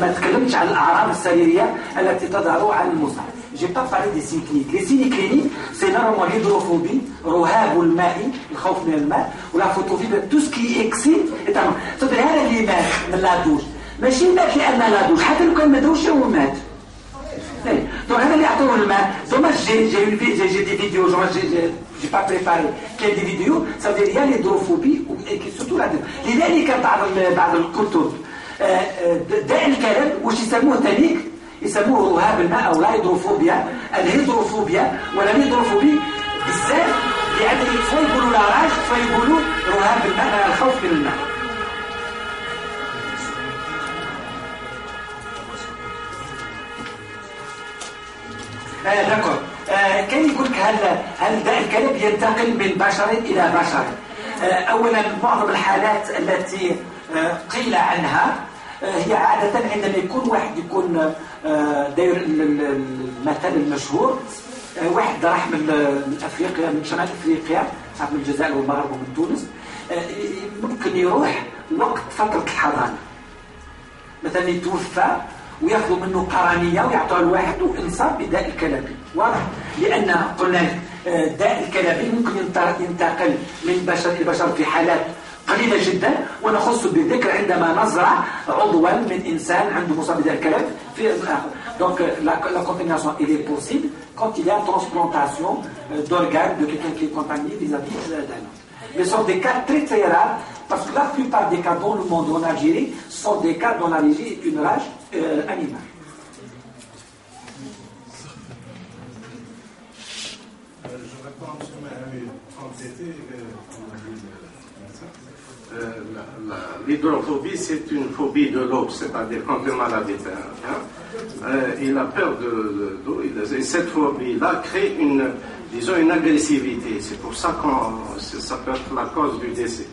ما تكلمتش عن الأعراض السريرية التي تظهر عن المصاب. J'ai pas parlé des signes cliniques. Les signes cliniques, c'est normalement l'hydrophobie, رهاب الماء, الخوف من الماء, ولا photophobie, tout ce qui excite est un. صدق هذا اللي مات من لادوش. ماشي مات لأن لادوش، حتى لو كان مدوش هو مات. Donc هذا اللي يعطوه الماء. Dommage, j'ai des vidéos, j'ai pas préparé. qu'il y a des vidéos, ça veut dire il y a l'hydrophobie et surtout la. لذلك بعض الكتب داء الكلب واش يسموه تانيك يسموه رهاب الماء او لا هيدروفوبيا. الهيدروفوبيا ولا الهيدروفوبي بزاف يعني شوي يقولوا لا راج شوي يقولوا رهاب الماء الخوف من الماء. داكور. كان يقول لك هل داء الكلب ينتقل من بشر الى بشر. اولا معظم الحالات التي قيل عنها هي عادة عندما يكون واحد يكون داير المثل المشهور واحد راح من افريقيا من شمال افريقيا من الجزائر والمغرب ومن تونس ممكن يروح وقت فترة الحضانة مثلا يتوفى وياخذوا منه قرنية ويعطوها لواحد وانصاب بداء الكلابي. واضح لأن قلنا داء الكلابي ممكن ينتقل من بشر إلى بشر في حالات قليلة جدا ونخص بالذكر عندما نزرع عضوا من إنسان عنده مصاب بداء الكلاب في الآخر. Donc la contamination elle est possible quand il y a transplantation d'organes de quelqu'un qui est contaminé vis-à-vis d'un autre. Mais ce sont des cas très très rares parce que la plupart des cas dans le monde en Algérie sont des cas dont l'allergie est une rage animale. Je réponds sur l'hydrophobie, c'est une phobie de l'eau, c'est-à-dire quand le malade il a peur de l'eau, et cette phobie-là crée une agressivité. C'est pour ça que ça peut être la cause du décès.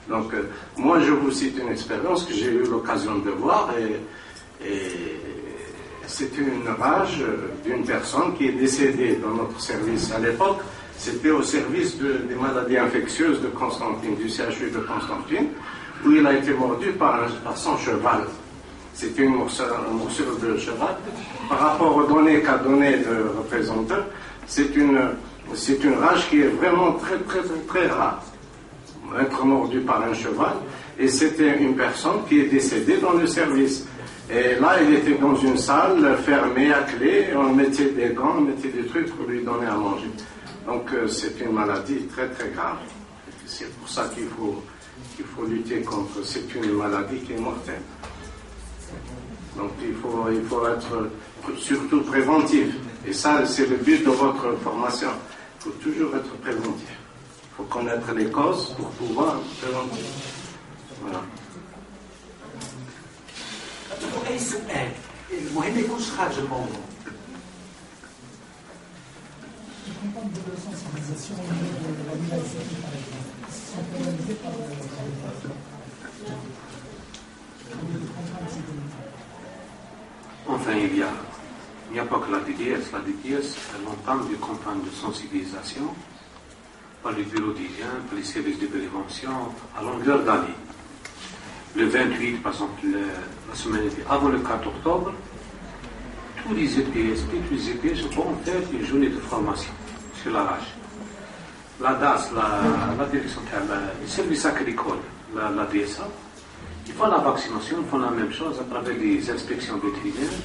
Donc, moi, je vous cite une expérience que j'ai eu l'occasion de voir, et c'est une rage d'une personne qui est décédée dans notre service à l'époque. C'était au service des maladies infectieuses de Constantine, du CHU de Constantine, où il a été mordu par son cheval. C'était une morsure de cheval. Par rapport aux données qu'a donné le représentant, c'est une rage qui est vraiment très, très, très, très rare. Être mordu par un cheval. Et c'était une personne qui est décédée dans le service. Et là, il était dans une salle fermée à clé, on mettait des gants, on mettait des trucs pour lui donner à manger. Donc c'est une maladie très très grave. C'est pour ça qu'il faut lutter contre. C'est une maladie qui est mortelle. Donc il faut être surtout préventif. Et ça, c'est le but de votre formation. Il faut toujours être préventif. Il faut connaître les causes pour pouvoir prévenir. Voilà. أي سؤال المهم يكونش خارج الموضوع. Enfin, il n'y a pas que la DDS. La DDS, elle entame des campagnes de sensibilisation par les bureaux d'hygiène, par les services de prévention à longueur d'année. Le 28, par exemple, la semaine avant le 4 octobre, tous les EPSP, tous les EPS vont faire une journée de formation sur la rage. La DAS, la direction, le service agricole, la DSA, ils font la vaccination, ils font la même chose à travers les inspections vétérinaires.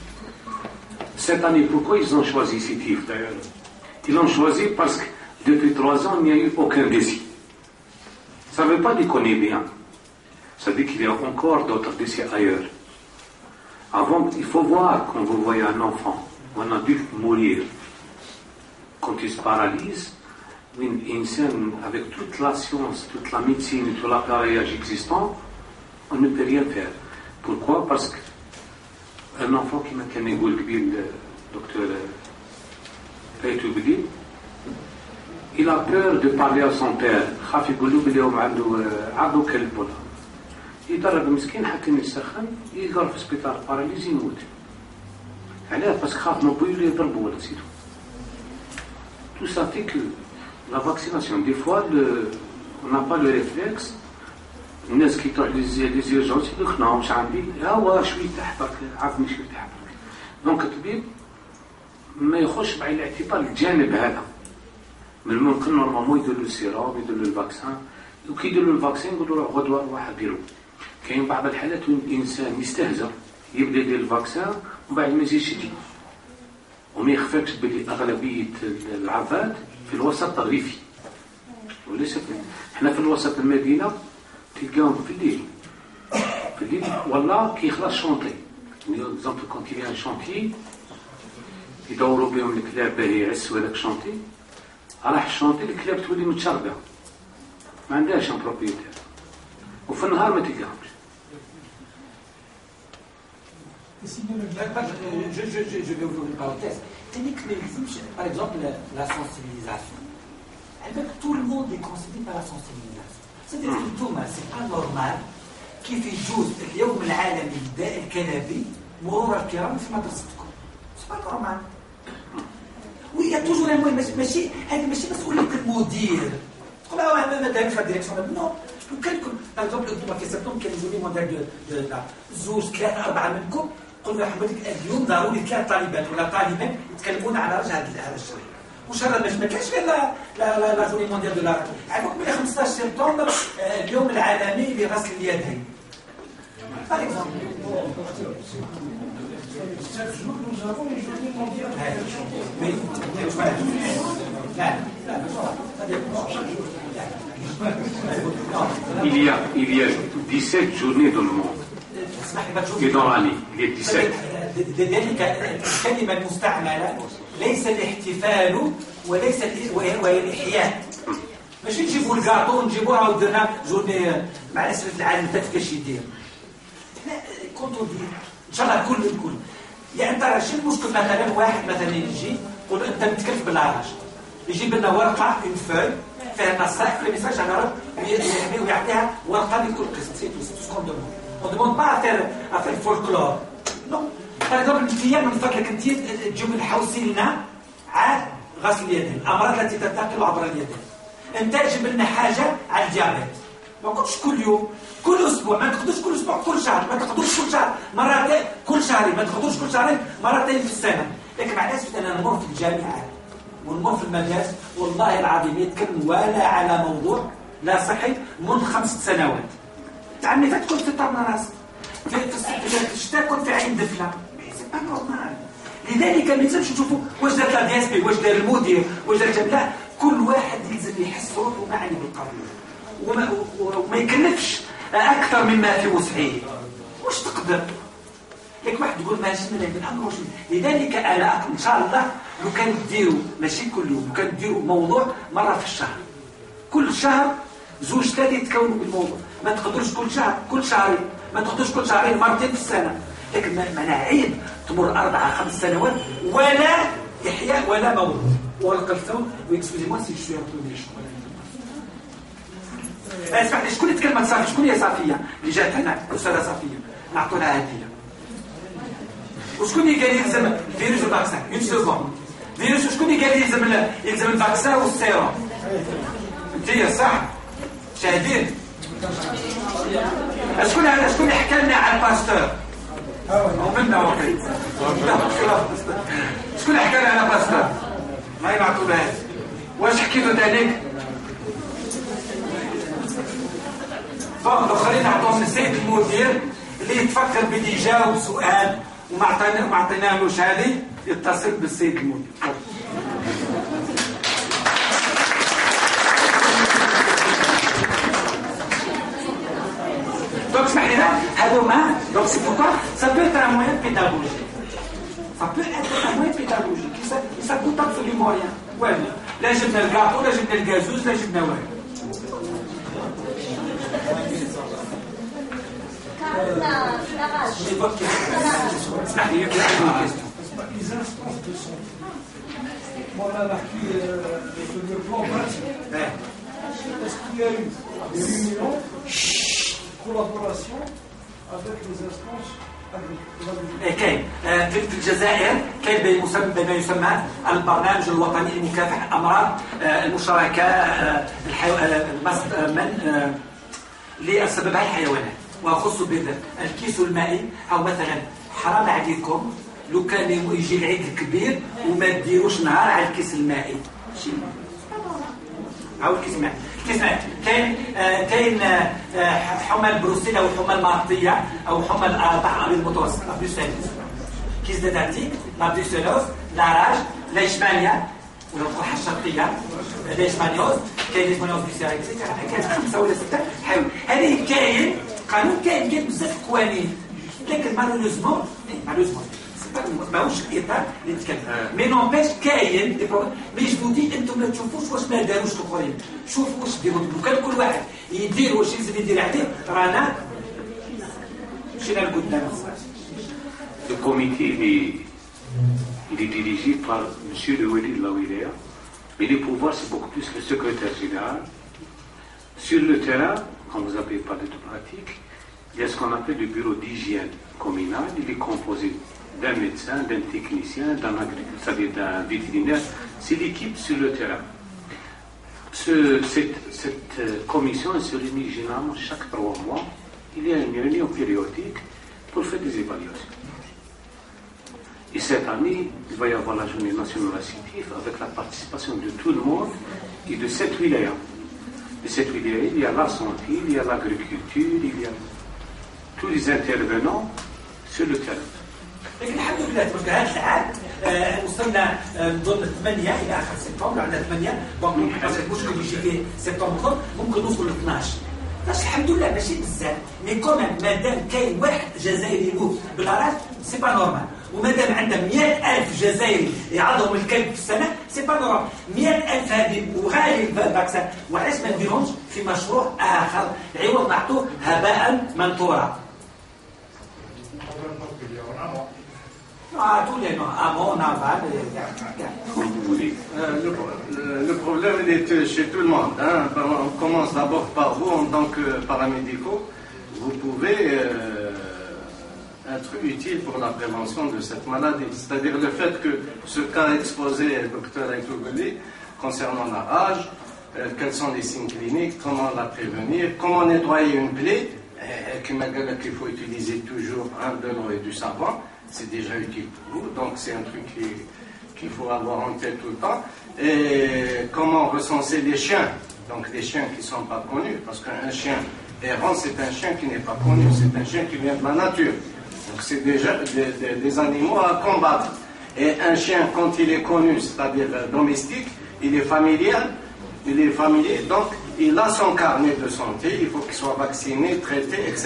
Cette année, pourquoi ils ont choisi CITIF d'ailleurs? Ils l'ont choisi parce que depuis 3 ans, il n'y a eu aucun décès. Ça ne veut pas dire qu'on est bien. Ça veut dire qu'il y a encore d'autres décès ailleurs. Avant, il faut voir, quand vous voyez un enfant ou un adulte mourir, quand il se paralyse, une scène avec toute la science, toute la médecine, tout l'appareillage existant, on ne peut rien faire. Pourquoi? Parce qu'un enfant qui m'a connu le docteur Paytoubli, il a peur de parler à son père. يضرب مسكين حتى يسخن يلقى في السبيطار باراليزي يموت. علاه باسكو خاف من بويو يضربوا ولا سيتو. Tout ça fait que la vaccination, des fois, on n'a pas le réflexe الناس كي تروح ليزيرجونس يقول لك نو مش عندي، هو شويه تحتك عافني شويه تحتك. دونك الطبيب ما يخش بعين الاعتبار الجانب هذا. من الممكن نورمالمون يدير له السيروم، يدير له الفاكسان، وكي يدير له الفاكسين يقولوا له غدوه روح ديرو. كاين بعض الحالات وين الانسان يستهزأ يبدا يدير الفاكسان ومن بعد ما يجيش يجي. وما يخفاكش بلي اغلبيه العباد في الوسط الريفي وليس احنا في الوسط المدينه تلقاهم في الليل ولا كي يخلص شونطي. اكزومبل كون كي ان شونتي يدوروا بهم الكلاب باهي يعسوا هذاك الشونتي، راح الشونتي الكلاب تولي متشربه ما عندهاش ان بروبريتير، وفي النهار ما تلقاهمش. Je vais ouvrir une parenthèse. Par exemple, la sensibilisation. Tout le monde est concerné par la sensibilisation. C'est-à-dire que c'est pas normal كيف يجوز اليوم العالمي للداء الكلابي مرور الكرام في مدرستكم. C'est pas normal. وي توجور المهم ماشي هذه ماشي مسؤولية المدير. تقول ما دارش في الديريكسيون نو. لو كان باغ اكزومبل انتم في سبتمبر كان يجوني مونديال دو زوج ثلاثة أربعة منكم قلنا حمدك اليوم ضروري ثلاث طالبات ولا طالبين يتكلمون على رجع هذا الشيء. وشرا ما كانش لا جوني مونديال دو لا عندكم من 15 سبتمبر اليوم العالمي لغسل اليدين. Par exemple. Chaque jour, nous avons une journée mondiale. Mais, il y a 17 journées dans le monde. Et dans l'année, il y a 17. لذلك الكلمة المستعملة ليس الاحتفال وليس وهي الإحياء. ماشي نجيبوا الكاطو ونجيبوها ودرنا جورني مع الأسف العالم فات كاش يدير. كنتو دي ان شاء الله الكل يعني ترى شو المشكل مثلا واحد مثلا يجي يقول انت متكلف بالعراج يجيب لنا ورقه اون فوي فيها نصائح في الميساج على رب ويعطيها ورقه لكل قسم سي تو سكون دومون اون دومون با افير فولكلور نو باغ اكزومبل انت من فضلك انت تجيب الحوسي لنا عاد غسل اليدين الامراض التي تنتقل عبر اليدين انت جيب لنا حاجه على الديابيت ما قلتش كل يوم كل اسبوع ما تاخذوش كل اسبوع كل شهر ما تاخذوش كل شهر مرتين كل شهرين ما تاخذوش كل شهرين مرتين في السنه. لكن مع الاسف انا نمر في الجامعات ونمر في المدارس والله العظيم يتكلم ولا على موضوع لا صحي منذ 5 سنوات. تعمي فتكون في طرنا راس في الشتاء كنت في عين دفله سي با نورمال. لذلك ما يلزمش نشوفوا واش دار لا دي اس بي واش دار المدير واش دار لا كل واحد يلزم يحس روحه معني بالقضيه وما يكلفش أكثر مما في وسعه. واش تقدر؟ لك واحد يقول ماشي من الأمر واش. لذلك أنا إن شاء الله لو كان ديروا ماشي كل يوم، لو كان ديروا موضوع مرة في الشهر. كل شهر زوج ثلاثة يتكونوا بالموضوع، ما تقدروش كل شهر، كل شهرين، ما تقدروش كل شهرين مرتين في السنة. لكن معناها عيب تمر 4 5 سنوات ولا إحياء ولا موضوع. والقلتون ويكسكوزي موا سي شوية طويل شوية. اسمح لي شكون اللي تكلمت صافي؟ شكون هي صافيه اللي جات هنا؟ الاستاذه صافيه نعطوا لها هديه. وشكون اللي قال يلزم الفيروس والفاكسان؟ اون سكوند فيروس وشكون اللي قال يلزم الفاكسان والسيروم؟ انت صح؟ شاهدين؟ شكون اللي حكى لنا على الباستور؟ ومنا وقيت شكون اللي حكى لنا على الباستور؟ ما نعطوا لها. واش حكيتوا ذلك؟ الاخرين نعطوهم للسيد المدير اللي يتفكر بدي يجاوب سؤال وما عطيناهوش هذه يتصل بالسيد المدير. دونك اسمح لي هذوما دونك سي بوكو سا بو être un moyen pédagogique. Ça peut être un moyen pédagogique. Ça coûte absolument rien. والو لا جبنا الكاطو لا جبنا الكازوز لا جبنا والو. Les instances de santé. Moi, on a marqué le plan pratique. Est-ce qu'il y a eu des réunions, collaboration avec les instances كاين في الجزائر كاين بما يسمى البرنامج الوطني لمكافحة أمراض المشاركة اللي سببها الحيوانات وخص بذلك الكيس المائي. أو مثلا حرام عليكم لو كان يجي العيد الكبير وما تديروش نهار على الكيس المائي. أو الكيس المائي. الكيس المائي كاين حمى البروسيلا أو الحمى المارطية أو حمى البحر المتوسط لابيوسيلوز. كيس داتيك لابيوسيلوز لاراج ليشمانيا ولا القرحة الشرقية ليشمانيوز كاين ليشمانيوز بيسيريك كاين 5 ولا 6 حيوان. هذه كاين قانون كاين بزاف قوانين لكن مالوزمون ماهوش الاطار اللي نتكلم. مي نومبيش كاين مي جبودي انتم ما تشوفوش واش ما داروش الاخرين، شوفوا واش ديروا. كان كل واحد يدير واش يلزم يدير عليه رانا مشينا لقدام. Le comité il est dirigé par M. Le Walid Lawilea, mais les pouvoirs c'est beaucoup plus le secrétaire général. Sur le terrain, quand vous avez parlé de pratique, il y a ce qu'on appelle le bureau d'hygiène communal. Il est composé d'un médecin, d'un technicien, d'un agriculteur, c'est-à-dire d'un vétérinaire. C'est l'équipe sur le terrain. Cette commission se réunit généralement chaque 3 mois. Il y a une réunion périodique pour faire des évaluations. Et cette année, il va y avoir la journée nationale associative avec la participation de tout le monde et de 7 wilayas. De cette wilaya, il y a la santé, il y a l'agriculture, il y a tous les intervenants sur le terrain. لكن الحمد لله تبارك هذا العام وصلنا نظن 8 الى اخر سبتمبر عندنا 8 دونك المشكل يجي في سبتمبر ممكن نوصل ل 12. الحمد لله ماشي بزاف مي كومون مادام كاين واحد جزائري يموت بالغرض سي با نورمال. ومادام عندنا 100,000 جزائري يعضهم الكلب في السنه سي با نورمال. 100,000 هذه وغالي الفاكسان وعلاش ما نديرهمش في مشروع اخر عوض نعطوه هباء منثورا. Le problème il est chez tout le monde. Hein. On commence d'abord par vous en tant que paramédicaux. Vous pouvez être utile pour la prévention de cette maladie. C'est-à-dire le fait que ce cas exposé, le docteur Aitougoli, concernant la rage, quels sont les signes cliniques, comment la prévenir, comment nettoyer une plaie, qu'il faut utiliser toujours de l'eau et du savon. C'est déjà utile pour vous, donc c'est un truc qu'il faut avoir en tête tout le temps. Et comment recenser les chiens, donc les chiens qui ne sont pas connus, parce qu'un chien errant, c'est un chien qui n'est pas connu, c'est un chien qui vient de la nature. Donc c'est déjà des animaux à combattre. Et un chien, quand il est connu, c'est-à-dire domestique, il est familier, donc il a son carnet de santé, il faut qu'il soit vacciné, traité, etc.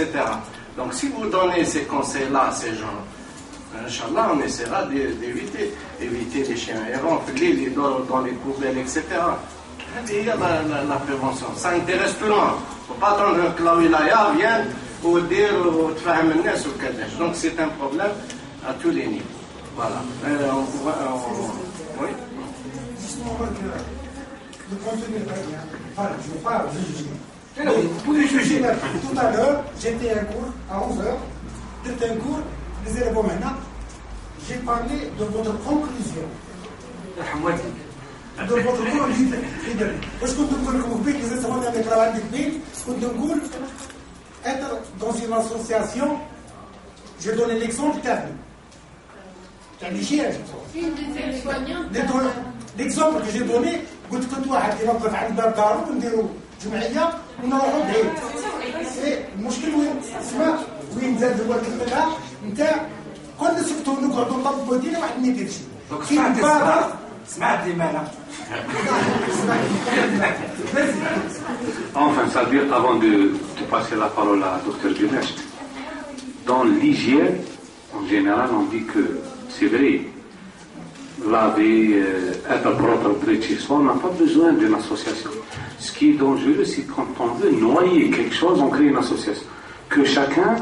Donc si vous donnez ces conseils-là à ces gens, Inch'Allah, on essaiera d'éviter les chiens errants, dans les poubelles, etc. Il y a la prévention. Ça intéresse tout le monde. Il ne faut pas attendre que la wilaya vienne pour dire ou te faire amener sur Kadesh. Donc c'est un problème à tous les niveaux. Voilà. Oui. Le contenu, voilà, je ne veux pas juger. Vous pouvez juger. Tout à l'heure, j'étais à un cours à 11h. C'était un cours. Les élèves maintenant, j'ai parlé de votre conclusion. De votre conclusion. Parce que nous voulons que les étudiants avec la bande de pays, nous voulons être dans une association. Je donne l'exemple terme. L'exemple que j'ai donné, قلت كنت واحد ينظف عند باب دارو ونديروا جمعيه ونروحوا بعيد. المشكل وين؟ اسمع وين زاد هو الكلمه نتاع كل سكتوا نقعدوا نطبقوا دينا واحد ما يديرش. سمعت لماذا؟ Enfin, ça veut dire, avant de passer la parole à Dr Gunesh, dans l'hygiène, en général, on dit que c'est vrai, laver, être propre près de chez soi, on n'a pas besoin d'une association. Ce qui est dangereux, c'est quand on veut noyer quelque chose, on crée une association. Que chacun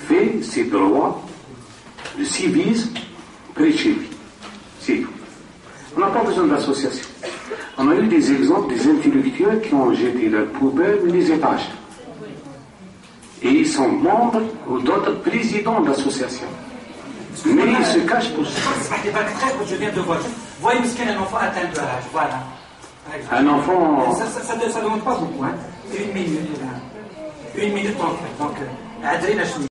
fait ses droits de civisme près de chez lui. C'est tout. On n'a pas besoin d'association. On a eu des exemples des intellectuels qui ont jeté leurs poubelles les étages. Et ils sont membres ou d'autres présidents d'associations. Mais ils se cachent pour ça. Je viens de voir. Voyez un enfant atteint de l'âge. Voilà. Un enfant. Ça ne demande pas beaucoup. Hein. C'est une minute. 1 minute 30. Donc عدرينا شويه.